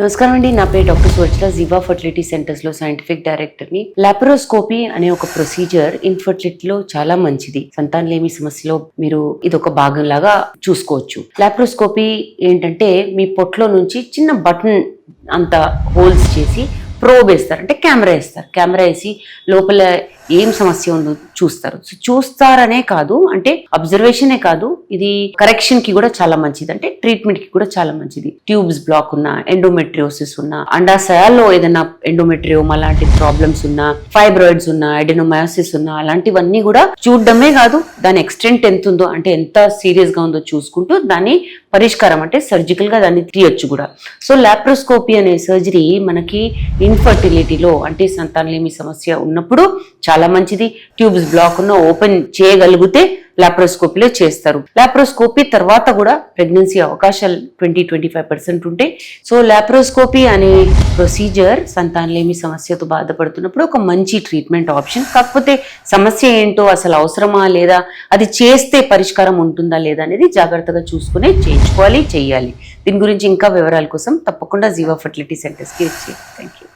నమస్కారం అండి. నా పేరు డాక్టర్ సువర్చల, జీవా ఫర్టిలిటీ సెంటర్స్ లో సైంటిఫిక్ డైరెక్టర్ ని. లాప్రోస్కోపీ అనే ఒక ప్రొసీజర్ ఇన్ఫర్టిలిటీలో చాలా మంచిది. సంతానలేమి సమస్యలో మీరు ఇది ఒక భాగం లాగా చూసుకోవచ్చు. లాప్రోస్కోపీ ఏంటంటే మీ పొట్లో నుంచి చిన్న బటన్ అంత హోల్స్ చేసి ప్రోబ్ వేస్తారు, అంటే కెమెరా వేస్తారు. కెమెరా వేసి లోపల ఏం సమస్య ఉందో చూస్తారు. సో చూస్తారనే కాదు, అంటే అబ్జర్వేషనే కాదు, ఇది కరెక్షన్ కి కూడా చాలా మంచిది, అంటే ట్రీట్మెంట్ కి కూడా చాలా మంచిది. ట్యూబ్స్ బ్లాక్ ఉన్నా, ఎండోమెట్రియోసిస్ ఉన్నా, అండాశయాల్లో ఏదైనా ఎండోమెట్రియోమా లాంటి ప్రాబ్లమ్స్ ఉన్నా, ఫైబ్రాయిడ్స్ ఉన్నా, ఎడెనోమయోసిస్ ఉన్నా, అలాంటివన్నీ కూడా చూడడమే కాదు, దాని ఎక్స్టెంట్ ఎంత ఉందో, అంటే ఎంత సీరియస్ గా ఉందో చూసుకుంటూ దాని పరిష్కారం, అంటే సర్జికల్ గా దాన్ని తీయొచ్చు కూడా. సో లాప్రోస్కోపీ అనే సర్జరీ మనకి ఇన్ఫర్టిలిటీలో, అంటే సంతానలేమి సమస్య ఉన్నప్పుడు చాలా మంచిది. ట్యూబ్స్ బ్లాక్ ఉన్న ఓపెన్ చేయగలిగితే లాప్రోస్కోపీలో చేస్తారు. లాప్రోస్కోపీ తర్వాత కూడా ప్రెగ్నెన్సీ అవకాశాలు 20-25% ఉంటాయి. సో లాప్రోస్కోపీ అనే ప్రొసీజర్ సంతానలేమి సమస్యతో బాధపడుతున్నప్పుడు ఒక మంచి ట్రీట్మెంట్ ఆప్షన్. కాకపోతే సమస్య ఏంటో, అసలు అవసరమా లేదా, అది చేస్తే పరిష్కారం ఉంటుందా లేదా అనేది జాగ్రత్తగా చూసుకునే చేయించుకోవాలి, చేయాలి. దీని గురించి ఇంకా వివరాల కోసం తప్పకుండా జీవా ఫర్టిలిటీ సెంటర్స్కి వచ్చేయండి. Thank you.